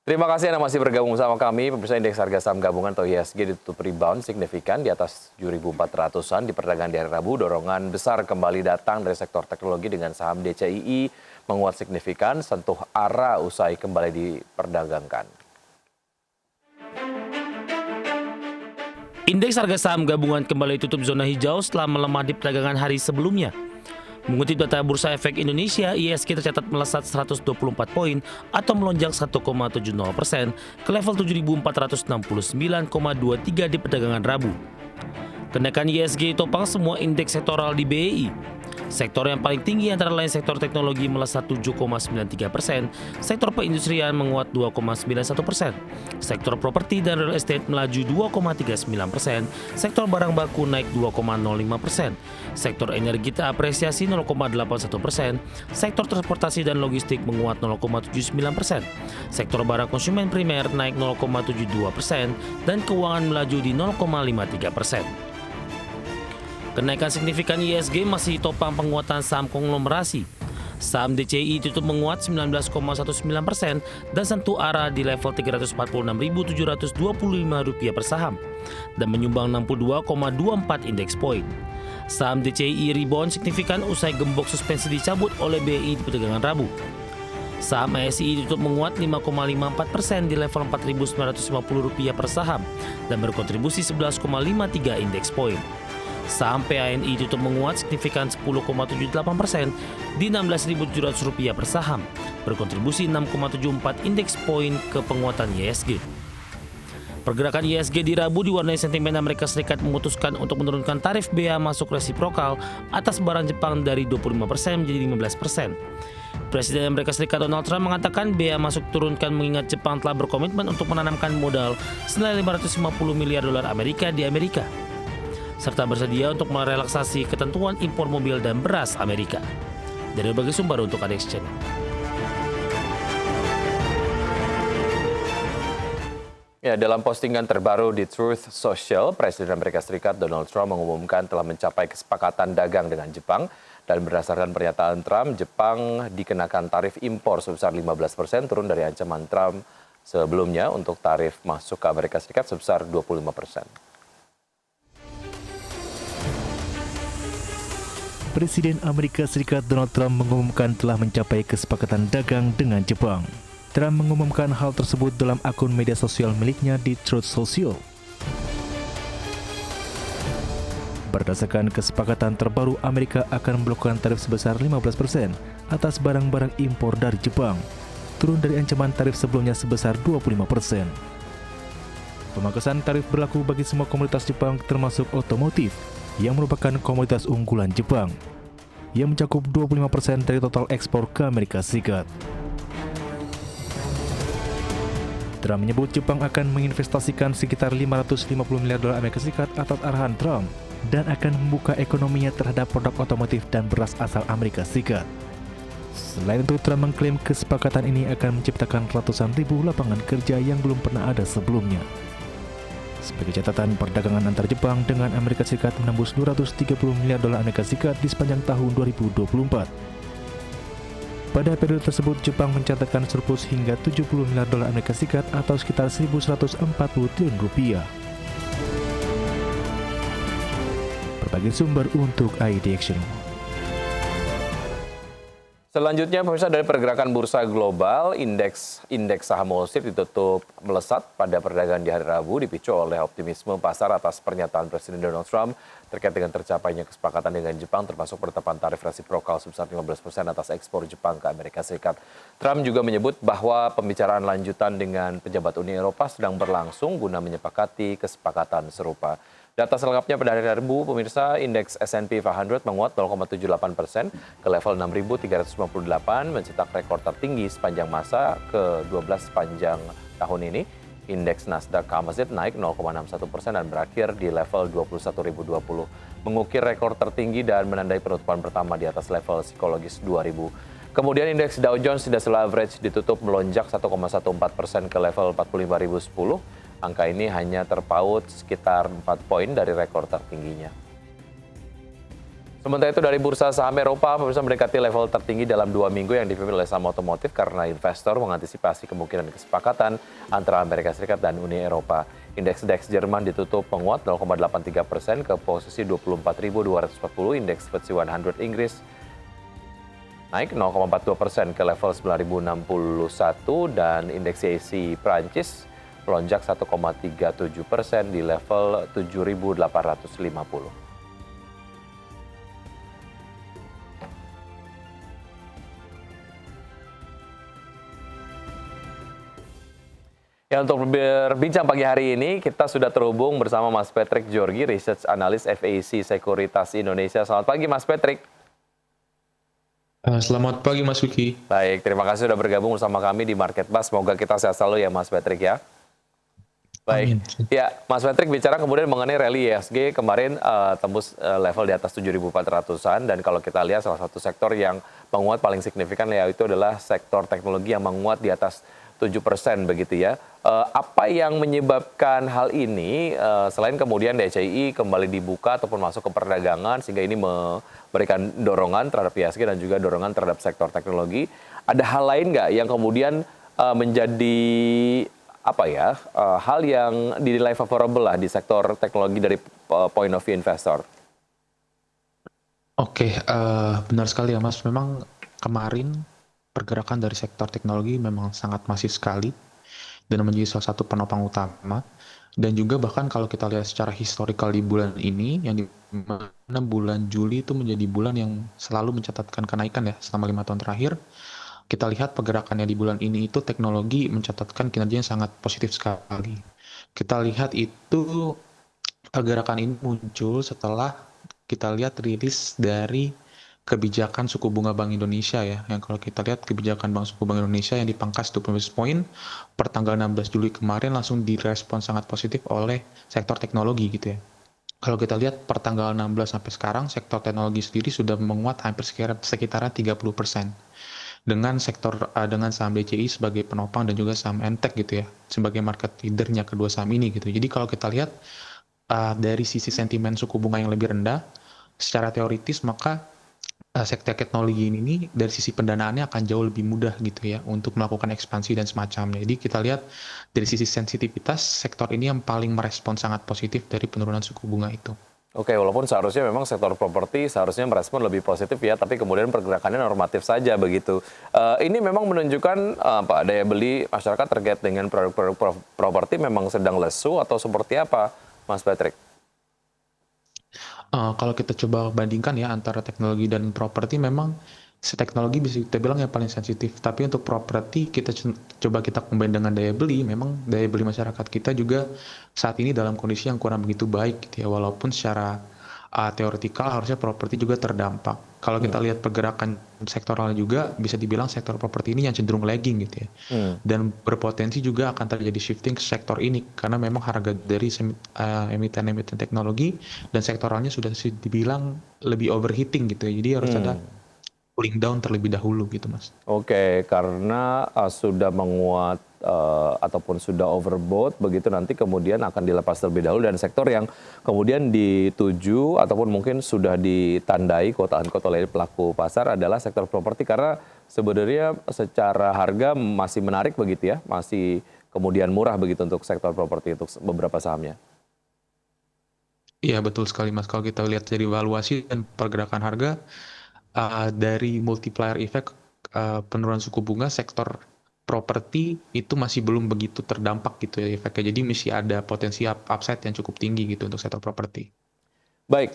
Terima kasih Anda masih bergabung bersama kami. Pemirsa, indeks harga saham gabungan atau IHSG ditutup rebound signifikan di atas 7.400-an di perdagangan di hari Rabu. Dorongan besar kembali datang dari sektor teknologi dengan saham DCII menguat signifikan, sentuh ARA usai kembali diperdagangkan. Indeks harga saham gabungan kembali tutup zona hijau setelah melemah di perdagangan hari sebelumnya. Mengutip data Bursa Efek Indonesia, IHSG tercatat melesat 124 poin atau melonjak 1,70% ke level 7.469,23 di perdagangan Rabu. Kenaikan IHSG topang semua indeks sektoral di BEI. Sektor yang paling tinggi antara lain sektor teknologi melesat 7,93%, sektor perindustrian menguat 2,91%, sektor properti dan real estate melaju 2,39%, sektor barang baku naik 2,05%, sektor energi terapresiasi 0,81%, sektor transportasi dan logistik menguat 0,79%, sektor barang konsumen primer naik 0,72%, dan keuangan melaju di 0,53%. Kenaikan signifikan IHSG masih ditopang penguatan saham konglomerasi. Saham DCI tutup menguat 19,19% dan sentuh ARA di level Rp346.725 per saham dan menyumbang 62,24 indeks poin. Saham DCI rebound signifikan usai gembok suspensi dicabut oleh BI di perdagangan Rabu. Saham ASI tutup menguat 5,54% di level Rp4.950 per saham dan berkontribusi 11,53 indeks poin. Saham PANI tutup menguat signifikan 10,78% di Rp16.700 per saham, berkontribusi 6,74 indeks poin ke penguatan IHSG. Pergerakan IHSG di Rabu diwarnai sentimen Amerika Serikat memutuskan untuk menurunkan tarif bea masuk resiprokal atas barang Jepang dari 25% menjadi 15%. Presiden Amerika Serikat Donald Trump mengatakan bea masuk turunkan mengingat Jepang telah berkomitmen untuk menanamkan modal senilai $550 miliar Amerika di Amerika, serta bersedia untuk merelaksasi ketentuan impor mobil dan beras Amerika. Dari berbagai sumber untuk ADX Channel. Ya, dalam postingan terbaru di Truth Social, Presiden Amerika Serikat Donald Trump mengumumkan telah mencapai kesepakatan dagang dengan Jepang. Dan berdasarkan pernyataan Trump, Jepang dikenakan tarif impor sebesar 15%, turun dari ancaman Trump sebelumnya untuk tarif masuk ke Amerika Serikat sebesar 25%. Presiden Amerika Serikat Donald Trump mengumumkan telah mencapai kesepakatan dagang dengan Jepang. Trump mengumumkan hal tersebut dalam akun media sosial miliknya di Truth Social. Berdasarkan kesepakatan terbaru, Amerika akan melakukan tarif sebesar 15% atas barang-barang impor dari Jepang, turun dari ancaman tarif sebelumnya sebesar 25%. Pemangkasan tarif berlaku bagi semua komoditas Jepang termasuk otomotif, yang merupakan komoditas unggulan Jepang, yang mencakup 25% dari total ekspor ke Amerika Serikat. Trump menyebut Jepang akan menginvestasikan sekitar $550 miliar Amerika Serikat atas arahan Trump dan akan membuka ekonominya terhadap produk otomotif dan beras asal Amerika Serikat. Selain itu, Trump mengklaim kesepakatan ini akan menciptakan ratusan ribu lapangan kerja yang belum pernah ada sebelumnya. Sebagai catatan, perdagangan antar Jepang dengan Amerika Serikat menembus $230 miliar Amerika Serikat di sepanjang tahun 2024. Pada periode tersebut, Jepang mencatatkan surplus hingga $70 miliar Amerika Serikat atau sekitar 1.140 triliun rupiah. Berbagai sumber untuk IDX Channel. Selanjutnya, pemirsa, dari pergerakan bursa global, indeks saham Wall Street ditutup melesat pada perdagangan di hari Rabu dipicu oleh optimisme pasar atas pernyataan Presiden Donald Trump terkait dengan tercapainya kesepakatan dengan Jepang termasuk penetapan tarif resiprokal sebesar 15% atas ekspor Jepang ke Amerika Serikat. Trump juga menyebut bahwa pembicaraan lanjutan dengan pejabat Uni Eropa sedang berlangsung guna menyepakati kesepakatan serupa. Data selengkapnya pada hari Rabu, pemirsa, indeks S&P 500 menguat 0,78% ke level 6.358, mencetak rekor tertinggi sepanjang masa ke-12 sepanjang tahun ini. Indeks Nasdaq Composite naik 0,61% dan berakhir di level 21.020, mengukir rekor tertinggi dan menandai penutupan pertama di atas level psikologis 2.000. Kemudian indeks Dow Jones Industrial Average ditutup melonjak 1,14% ke level 45.010. Angka ini hanya terpaut sekitar 4 poin dari rekor tertingginya. Sementara itu dari bursa saham Eropa, pemirsa mendekati level tertinggi dalam 2 minggu yang dipimpin oleh saham otomotif karena investor mengantisipasi kemungkinan kesepakatan antara Amerika Serikat dan Uni Eropa. Indeks DAX Jerman ditutup menguat 0,83% ke posisi 24.240, indeks FTSE 100 Inggris naik 0,42% ke level 9.061 dan indeks CAC Prancis melonjak 1,37% di level 7.850. Ya, untuk berbincang pagi hari ini, kita sudah terhubung bersama Mas Patrick Georgi, Research Analyst FAC Sekuritas Indonesia. Selamat pagi, Mas Patrick. Selamat pagi Mas Wiki. Baik, terima kasih sudah bergabung bersama kami di Market Buzz. Semoga kita sehat selalu ya, Mas Patrick ya. Baik, Amin. ya Mas Patrick bicara kemudian mengenai rally IHSG kemarin tembus level di atas 7.400-an dan kalau kita lihat salah satu sektor yang menguat paling signifikan yaitu adalah sektor teknologi yang menguat di atas 7% begitu ya. Apa yang menyebabkan hal ini selain kemudian DCI kembali dibuka ataupun masuk ke perdagangan sehingga ini memberikan dorongan terhadap IHSG dan juga dorongan terhadap sektor teknologi. Ada hal lain nggak yang kemudian menjadi hal yang dinilai favorable lah di sektor teknologi dari point of view investor? Oke, benar sekali ya Mas. Memang kemarin pergerakan dari sektor teknologi memang sangat masif sekali dan menjadi salah satu penopang utama. Dan juga bahkan kalau kita lihat secara historical di bulan ini, yang di mana bulan Juli itu menjadi bulan yang selalu mencatatkan kenaikan ya selama 5 tahun terakhir. Kita lihat pergerakannya di bulan ini itu teknologi mencatatkan kinerja yang sangat positif sekali. Kita lihat itu pergerakan ini muncul setelah kita lihat rilis dari kebijakan suku bunga Bank Indonesia ya. Yang kalau kita lihat kebijakan suku Bank Indonesia yang dipangkas 20 basis point per tanggal 16 Juli kemarin langsung direspon sangat positif oleh sektor teknologi gitu ya. Kalau kita lihat per tanggal 16 sampai sekarang sektor teknologi sendiri sudah menguat hampir sekitaran 30%. Dengan saham DCI sebagai penopang dan juga saham Entek gitu ya sebagai market leadernya kedua saham ini gitu. Jadi kalau kita lihat dari sisi sentimen suku bunga yang lebih rendah secara teoritis maka sektor teknologi ini dari sisi pendanaannya akan jauh lebih mudah gitu ya untuk melakukan ekspansi dan semacamnya. Jadi kita lihat dari sisi sensitivitas sektor ini yang paling merespon sangat positif dari penurunan suku bunga itu. Oke, walaupun seharusnya memang sektor properti seharusnya merespon lebih positif ya, tapi kemudian pergerakannya normatif saja begitu. Ini memang menunjukkan daya beli masyarakat terkait dengan produk-produk properti memang sedang lesu atau seperti apa, Mas Patrick? Kalau kita coba bandingkan ya antara teknologi dan properti memang teknologi bisa kita bilang yang paling sensitif, tapi untuk properti kita coba combine dengan daya beli, memang daya beli masyarakat kita juga saat ini dalam kondisi yang kurang begitu baik gitu ya, walaupun secara teoretikal harusnya properti juga terdampak. Kalau kita lihat pergerakan sektoralnya juga bisa dibilang sektor properti ini yang cenderung lagging gitu ya, dan berpotensi juga akan terjadi shifting ke sektor ini karena memang harga dari emiten-emiten teknologi dan sektoralnya sudah dibilang lebih overheating gitu ya, jadi harus ada cooling down terlebih dahulu gitu Mas. Oke, karena sudah menguat ataupun sudah overbought begitu nanti kemudian akan dilepas terlebih dahulu dan sektor yang kemudian dituju ataupun mungkin sudah ditandai quote-unquote oleh pelaku pasar adalah sektor properti karena sebenarnya secara harga masih menarik begitu ya, masih kemudian murah begitu untuk sektor properti untuk beberapa sahamnya. Iya betul sekali Mas, kalau kita lihat dari valuasi dan pergerakan harga dari multiplier effect penurunan suku bunga sektor properti itu masih belum begitu terdampak gitu ya efeknya. Jadi masih ada potensi upside yang cukup tinggi gitu untuk sektor properti. Baik,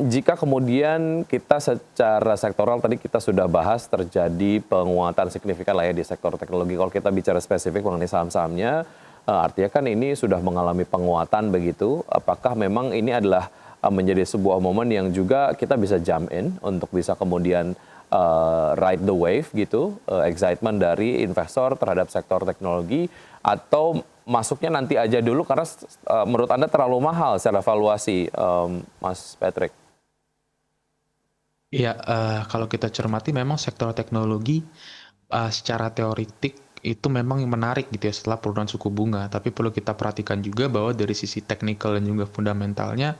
jika kemudian kita secara sektoral tadi kita sudah bahas terjadi penguatan signifikan lah ya di sektor teknologi. Kalau kita bicara spesifik mengenai saham-sahamnya, artinya kan ini sudah mengalami penguatan begitu. Apakah memang ini adalah menjadi sebuah momen yang juga kita bisa jump in untuk bisa kemudian ride the wave gitu, excitement dari investor terhadap sektor teknologi atau masuknya nanti aja dulu karena menurut Anda terlalu mahal secara valuasi, Mas Patrick? Iya, kalau kita cermati memang sektor teknologi secara teoritik itu memang menarik gitu ya setelah penurunan suku bunga. Tapi perlu kita perhatikan juga bahwa dari sisi teknikal dan juga fundamentalnya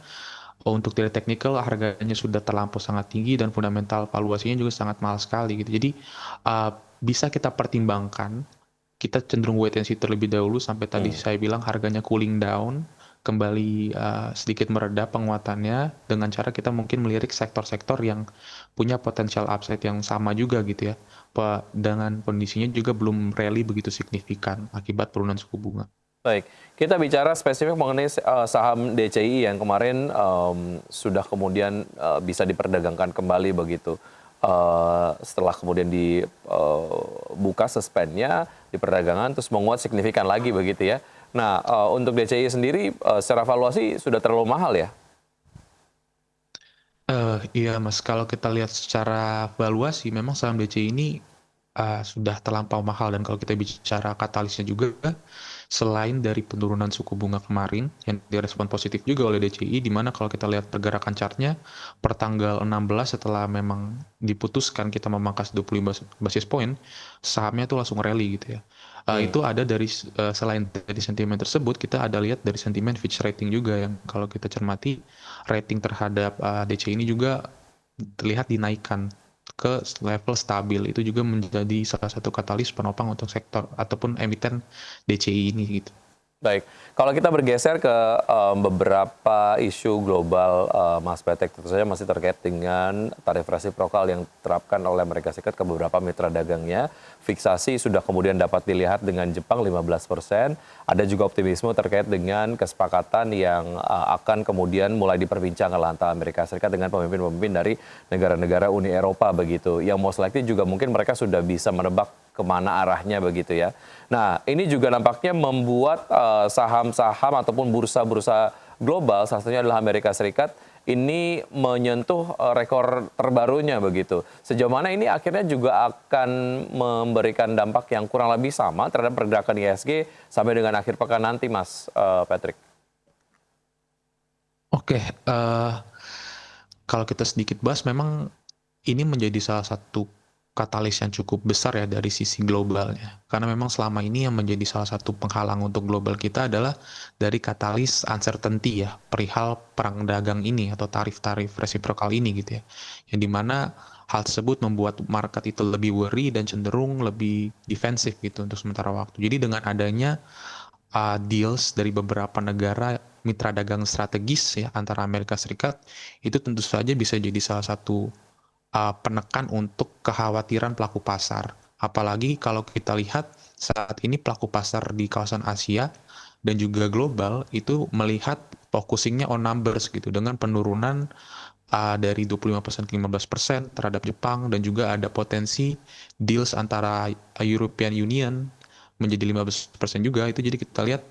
untuk dari technical harganya sudah terlampau sangat tinggi dan fundamental valuasinya juga sangat mahal sekali gitu. Jadi bisa kita pertimbangkan, kita cenderung wait and see terlebih dahulu sampai tadi saya bilang harganya cooling down, kembali sedikit mereda penguatannya dengan cara kita mungkin melirik sektor-sektor yang punya potensial upside yang sama juga gitu ya. Dengan kondisinya juga belum rally begitu signifikan akibat penurunan suku bunga. Baik, kita bicara spesifik mengenai saham DCI yang kemarin sudah kemudian bisa diperdagangkan kembali begitu. Setelah kemudian dibuka suspendnya di perdagangan terus menguat signifikan lagi begitu ya. Nah, untuk DCI sendiri secara valuasi sudah terlalu mahal ya? Iya Mas, kalau kita lihat secara valuasi memang saham DCI ini sudah terlampau mahal, dan kalau kita bicara katalisnya juga, selain dari penurunan suku bunga kemarin yang direspon positif juga oleh DCI, di mana kalau kita lihat pergerakan chartnya per tanggal 16 setelah memang diputuskan kita memangkas 25 basis point, sahamnya itu langsung rally gitu ya. Itu ada dari selain dari sentimen tersebut, kita ada lihat dari sentimen Fitch Rating juga yang kalau kita cermati rating terhadap DCI ini juga terlihat dinaikkan ke level stabil. Itu juga menjadi salah satu katalis penopang untuk sektor ataupun emiten DCI ini gitu. Baik, kalau kita bergeser ke beberapa isu global, Mas Petek, tentu saja masih terkait dengan tarif resiprokal yang diterapkan oleh Amerika Serikat ke beberapa mitra dagangnya. Fiksasi sudah kemudian dapat dilihat dengan Jepang 15%. Ada juga optimisme terkait dengan kesepakatan yang akan kemudian mulai diperbincangkan antara Amerika Serikat dengan pemimpin-pemimpin dari negara-negara Uni Eropa begitu. Yang most likely juga mungkin mereka sudah bisa menebak kemana arahnya begitu ya. Nah, ini juga nampaknya membuat saham-saham ataupun bursa-bursa global, salah satunya adalah Amerika Serikat, ini menyentuh rekor terbarunya begitu. Sejauh mana ini akhirnya juga akan memberikan dampak yang kurang lebih sama terhadap pergerakan IHSG sampai dengan akhir pekan nanti, Mas Patrick? Oke, kalau kita sedikit bahas, memang ini menjadi salah satu katalis yang cukup besar ya dari sisi globalnya. Karena memang selama ini yang menjadi salah satu penghalang untuk global kita adalah dari katalis uncertainty ya, perihal perang dagang ini atau tarif-tarif resiprokal ini gitu ya. Yang dimana hal tersebut membuat market itu lebih worry dan cenderung lebih defensif gitu untuk sementara waktu. Jadi dengan adanya deals dari beberapa negara mitra dagang strategis ya antara Amerika Serikat, itu tentu saja bisa jadi salah satu penekan untuk kekhawatiran pelaku pasar. Apalagi kalau kita lihat saat ini pelaku pasar di kawasan Asia dan juga global itu melihat focusingnya on numbers gitu, dengan penurunan dari 25% ke 15% terhadap Jepang, dan juga ada potensi deals antara European Union menjadi 15% juga. Itu jadi kita lihat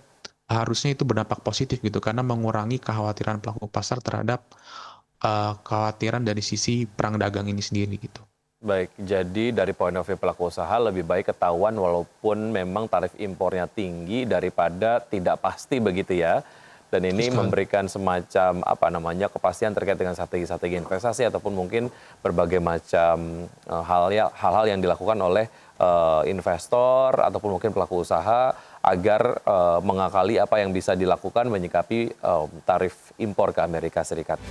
harusnya itu berdampak positif gitu, karena mengurangi kekhawatiran pelaku pasar terhadap kekhawatiran dari sisi perang dagang ini sendiri gitu. Baik, jadi dari point of view pelaku usaha lebih baik ketahuan walaupun memang tarif impornya tinggi daripada tidak pasti begitu ya. Dan ini memberikan semacam kepastian terkait dengan strategi-strategi investasi ataupun mungkin berbagai macam hal-hal yang dilakukan oleh investor ataupun mungkin pelaku usaha agar mengakali apa yang bisa dilakukan menyikapi tarif impor ke Amerika Serikat.